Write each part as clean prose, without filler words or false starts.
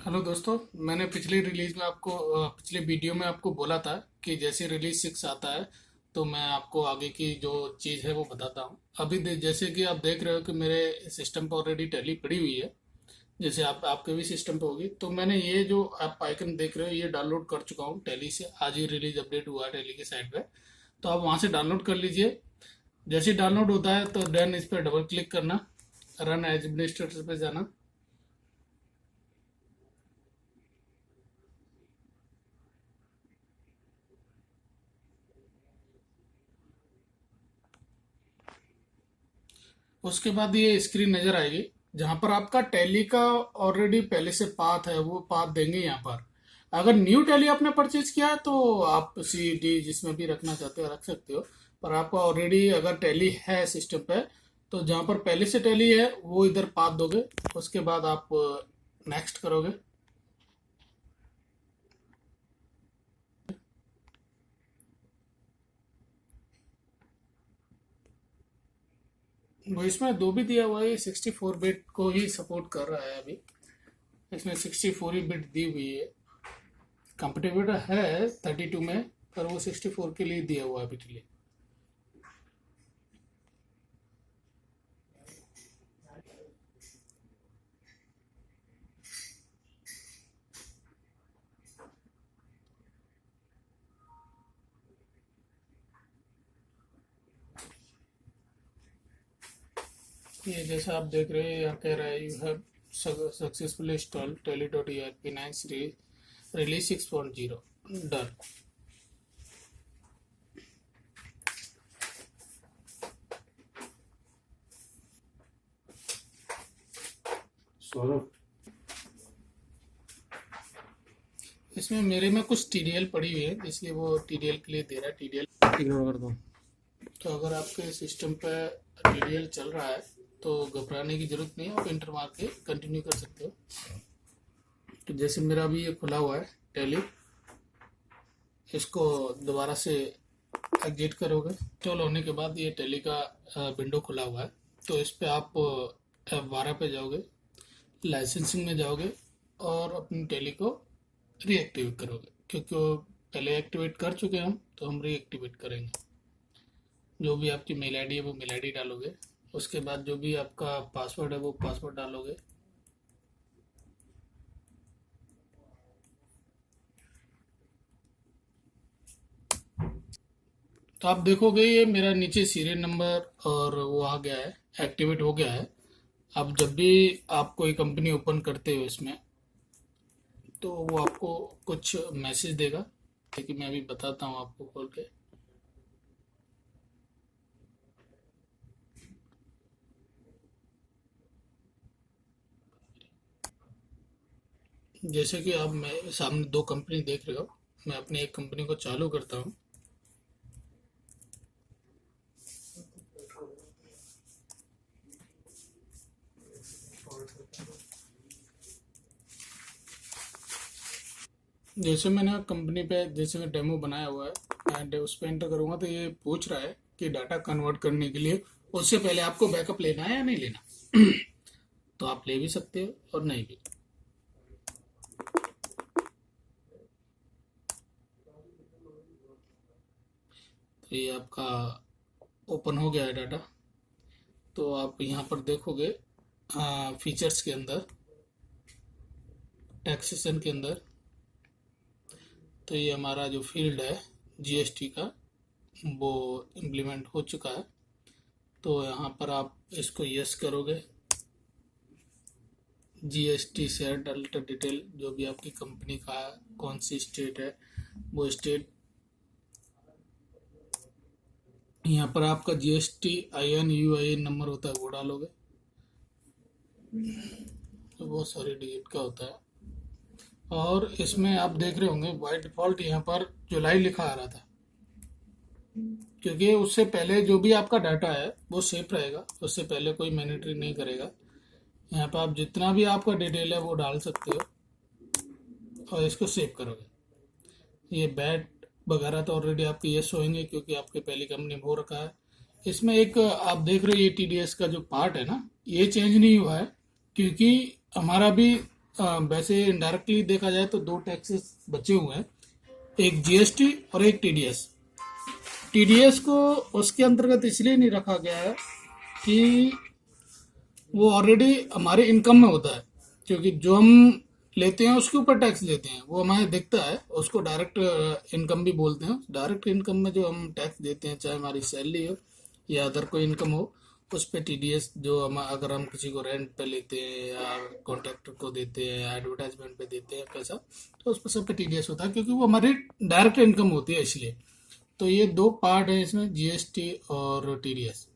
Hello दोस्तों। मैंने पिछले वीडियो में आपको बोला था कि जैसे रिलीज 6 आता है तो मैं आपको आगे की जो चीज़ है वो बताता हूँ। जैसे कि आप देख रहे हो कि मेरे सिस्टम पर ऑलरेडी टैली पड़ी हुई है। जैसे आपके भी सिस्टम पे होगी, तो मैंने ये जो आप आइकन देख रहे हो ये डाउनलोड कर चुका हूँ टैली से। आज ही रिलीज अपडेट हुआ है टैली के साइट पे, तो आप वहाँ से डाउनलोड कर लीजिए। जैसे डाउनलोड होता है तो देन इस पर डबल क्लिक करना, रन एज एडमिनिस्ट्रेटर पे जाना। उसके बाद ये स्क्रीन नजर आएगी जहां पर आपका टैली का ऑलरेडी पहले से पाथ है, वो पाथ देंगे यहाँ पर। अगर न्यू टैली आपने परचेज किया है तो आप सी डी जिसमें भी रखना चाहते हो रख सकते हो। पर आपका ऑलरेडी अगर टैली है सिस्टम पे, तो जहां पर पहले से टैली है वो इधर पाथ दोगे। उसके बाद आप नेक्स्ट करोगे। वो इसमें दो भी दिया हुआ है, 64 बिट को ही सपोर्ट कर रहा है अभी। इसमें 64 ही बिट दी हुई है। कंपेटिबल है 32 में, पर वो 64 के लिए दिया हुआ है अभी के लिए। ये जैसा आप देख रहे हैं यहाँ कह रहा है you have successfully install tally dot E R P 9 series release 6.0 done. Saurabh. इसमें मेरे में कुछ टीडीएल पड़ी हुई है, इसलिए वो टीडीएल के लिए दे रहा है। टीडीएल इग्नोर कर दो। तो अगर आपके सिस्टम पे टीडीएल चल रहा है तो घबराने की जरूरत नहीं है, आप इंटर मार के कंटिन्यू कर सकते हो। तो जैसे मेरा अभी ये खुला हुआ है टैली, इसको दोबारा से एग्जिट करोगे। इंस्टॉल होने के बाद ये टैली का विंडो खुला हुआ है, तो इस पे आप F12 पे जाओगे, लाइसेंसिंग में जाओगे और अपनी टैली को रीएक्टिवेट करोगे। क्योंकि वो पहले एक्टिवेट कर चुके हैं हम, तो हम रीएक्टिवेट करेंगे। जो भी आपकी मेल आईडी है वो मेल आईडी डालोगे। उसके बाद जो भी आपका पासवर्ड है वो पासवर्ड डालोगे। तो आप देखोगे ये मेरा नीचे सीरियल नंबर और वो आ गया है, एक्टिवेट हो गया है। अब जब भी आप कोई कंपनी ओपन करते हो इसमें, तो वो आपको कुछ मैसेज देगा, लेकिन मैं अभी बताता हूँ आपको खोल के। जैसे कि आप मैं सामने दो कंपनी देख रहे हो, मैं अपनी एक कंपनी को चालू करता हूँ। जैसे मैंने कंपनी पे जैसे डेमो बनाया हुआ है एंड उस पर एंटर करूंगा, तो ये पूछ रहा है कि डाटा कन्वर्ट करने के लिए उससे पहले आपको बैकअप लेना है या नहीं लेना। तो आप ले भी सकते हो और नहीं भी। तो ये आपका ओपन हो गया है डाटा। तो आप यहाँ पर देखोगे फीचर्स के अंदर, टैक्सेशन के अंदर, तो ये हमारा जो फील्ड है जीएसटी का वो इम्प्लीमेंट हो चुका है। तो यहाँ पर आप इसको यस करोगे। जीएसटी से डाटा डिटेल जो भी आपकी कंपनी का है, कौन सी स्टेट है वो स्टेट। यहाँ पर आपका जीएसटी IN UIN नंबर होता है वो डालोगे, तो बहुत सारे डिजिट का होता है। और इसमें आप देख रहे होंगे बाय डिफॉल्ट यहाँ पर जुलाई लिखा आ रहा था, क्योंकि उससे पहले जो भी आपका डाटा है वो सेफ रहेगा, उससे पहले कोई मैनिटरी नहीं करेगा। यहाँ पर आप जितना भी आपका डिटेल है वो डाल सकते हो और इसको सेव करोगे। ये बैट वगैरह तो ऑलरेडी आपके यस होंगे क्योंकि आपके पहली कंपनी में हो रखा है। इसमें एक आप देख रहे हो ये टीडीएस का जो पार्ट है ना, ये चेंज नहीं हुआ है, क्योंकि हमारा भी वैसे इनडायरेक्टली देखा जाए तो दो टैक्सेस बचे हुए हैं, एक जीएसटी और एक टीडीएस। टीडीएस को उसके अंतर्गत इसलिए नहीं रखा गया है कि वो ऑलरेडी हमारे इनकम में होता है, क्योंकि जो हम लेते हैं उसके ऊपर टैक्स देते हैं, वो हमें दिखता है, उसको डायरेक्ट इनकम भी बोलते हैं। डायरेक्ट इनकम में जो हम टैक्स देते हैं, चाहे हमारी सैलरी हो या अदर कोई इनकम हो, उस पर टीडीएस जो हम अगर हम किसी को रेंट पे लेते हैं या कॉन्ट्रैक्टर को देते हैं या एडवर्टाइजमेंट पे देते हैं पैसा, तो उस पर सब पे टीडीएस होता है, क्योंकि वो हमारी डायरेक्ट इनकम होती है इसलिए। तो ये दो पार्ट है इसमें, जीएसटी और टीडीएस।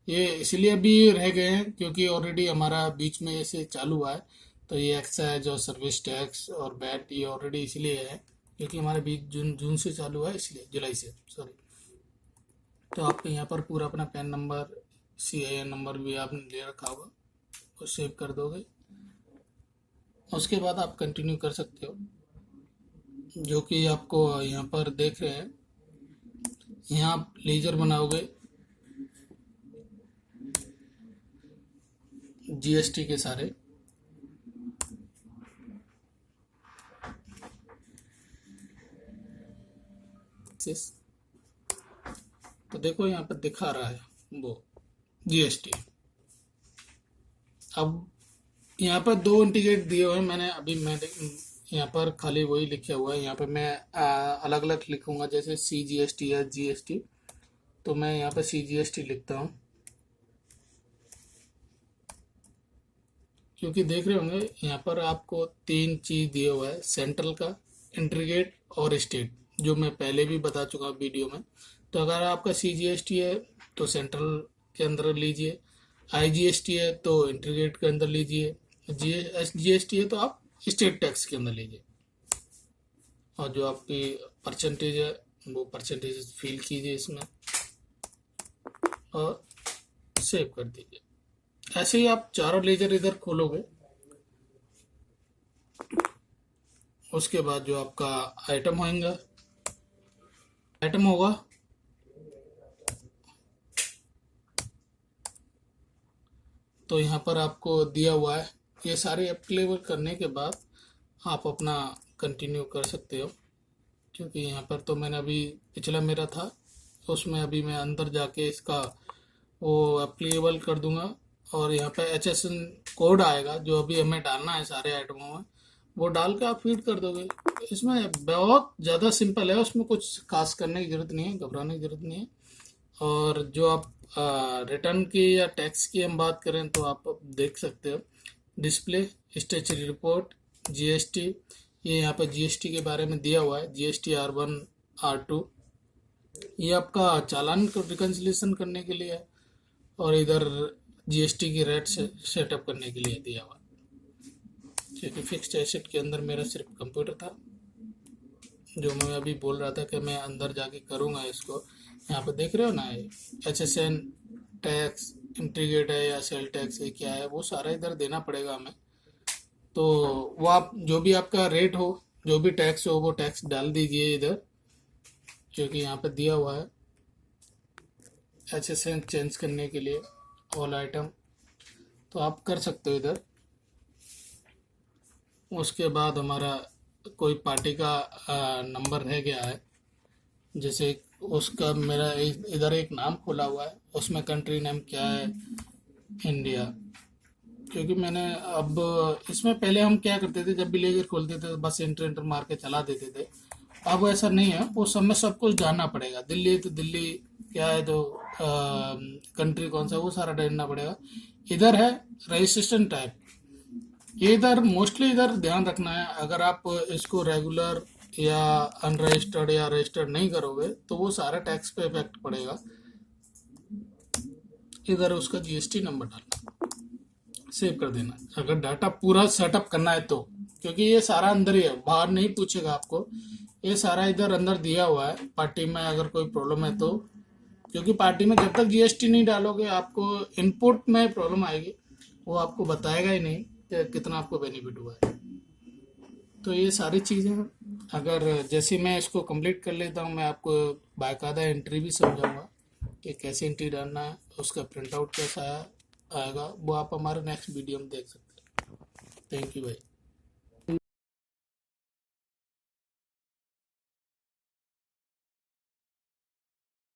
ये इसलिए अभी रह गए हैं क्योंकि ऑलरेडी हमारा बीच में ऐसे चालू हुआ है। तो ये एक्साइज और सर्विस टैक्स और वैट ये ऑलरेडी इसलिए है क्योंकि हमारे बीच जून से चालू हुआ है, इसलिए जुलाई से, सॉरी। तो आप यहाँ पर पूरा अपना पैन नंबर, CIN नंबर भी आपने ले रखा होगा, वो सेव कर दोगे। उसके बाद आप कंटिन्यू कर सकते हो, जो कि आपको यहाँ पर देख रहे हैं। यहाँ आप लेजर बनाओगे जीएसटी के सारे, तो देखो यहाँ पर दिखा रहा है वो जीएसटी। अब यहाँ पर दो इंटीग्रेट दिए हुए हैं, मैंने यहाँ पर खाली वही लिखा हुआ है। यहाँ पर मैं अलग अलग लिखूंगा, जैसे CGST या GST, तो मैं यहाँ पर CGST लिखता हूँ, क्योंकि देख रहे होंगे यहाँ पर आपको तीन चीज दिए हुआ है, सेंट्रल का, इंटीग्रेट और स्टेट, जो मैं पहले भी बता चुका हूँ वीडियो में। तो अगर आपका CGST है तो सेंट्रल के अंदर लीजिए, IGST है तो इंटीग्रेट के अंदर लीजिए, GST है तो आप स्टेट टैक्स के अंदर लीजिए, और जो आपकी परसेंटेज है वो परसेंटेज फिल कीजिए इसमें और सेव कर दीजिए। ऐसे ही आप चारों लेजर इधर खोलोगे। उसके बाद जो आपका आइटम होगा तो यहाँ पर आपको दिया हुआ है। ये सारे अप्लीकेबल करने के बाद आप अपना कंटिन्यू कर सकते हो, क्योंकि यहाँ पर तो मैंने अभी पिछला मेरा था, उसमें अभी मैं अंदर जाके इसका वो अप्लीकेबल कर दूंगा, और यहाँ पे HSN कोड आएगा जो अभी हमें डालना है सारे आइटमों में, वो डाल के आप फीड कर दोगे। इसमें बहुत ज़्यादा सिंपल है, उसमें कुछ खास करने की ज़रूरत नहीं है, घबराने की ज़रूरत नहीं है। और जो आप रिटर्न की या टैक्स की हम बात करें तो आप देख सकते हो, डिस्प्ले, स्टेचुरी रिपोर्ट, GST, ये यहाँ पर GST के बारे में दिया हुआ है, GST R1 R2, ये आपका चालान रिकन्सिलेशन करने के लिए है, और इधर GST की रेट से सेटअप करने के लिए दिया हुआ, क्योंकि फिक्स्ड एसेट के अंदर मेरा सिर्फ कंप्यूटर था, जो मैं अभी बोल रहा था कि मैं अंदर जाके करूँगा इसको। यहाँ पर देख रहे हो ना, HSN टैक्स इंटीग्रेट है या सेल टैक्स है, क्या है, वो सारा इधर देना पड़ेगा हमें। तो वो आप जो भी आपका रेट हो, जो भी टैक्स हो, वो टैक्स डाल दीजिए इधर, क्योंकि यहाँ पे दिया हुआ है HSN चेंज करने के लिए ऑल आइटम, तो आप कर सकते हो इधर। उसके बाद हमारा कोई पार्टी का नंबर रह गया है, जैसे उसका मेरा इधर एक नाम खोला हुआ है, उसमें कंट्री नेम क्या है, इंडिया, क्योंकि मैंने अब इसमें पहले हम क्या करते थे, जब भी लेजर खोलते थे बस एंटर मार के चला देते थे। अब ऐसा नहीं है, वो सब में सब कुछ जानना पड़ेगा। दिल्ली तो दिल्ली क्या है, तो कंट्री कौन सा, वो सारा जानना पड़ेगा। इधर है रजिस्ट्रेशन टाइप, ये इधर मोस्टली इधर ध्यान रखना है। अगर आप इसको रेगुलर या अनरजिस्टर्ड या रजिस्टर्ड नहीं करोगे तो वो सारा टैक्स पे इफेक्ट पड़ेगा। इधर उसका GST नंबर डालना, सेव कर देना अगर डाटा पूरा सेटअप करना है तो, क्योंकि ये सारा अंदर ही है, बाहर नहीं पूछेगा आपको, ये सारा इधर अंदर दिया हुआ है। पार्टी में अगर कोई प्रॉब्लम है तो, क्योंकि पार्टी में जब तक GST नहीं डालोगे आपको इनपुट में प्रॉब्लम आएगी, वो आपको बताएगा ही नहीं कि कितना आपको बेनिफिट हुआ है। तो ये सारी चीज़ें अगर जैसे मैं इसको कंप्लीट कर लेता हूँ, मैं आपको बाकायदा एंट्री भी समझाऊंगा कि कैसे एंट्री डालना है, उसका प्रिंट आउट कैसा आएगा, वो आप हमारे नेक्स्ट वीडियो में देख सकते हैं। थैंक यू भाई।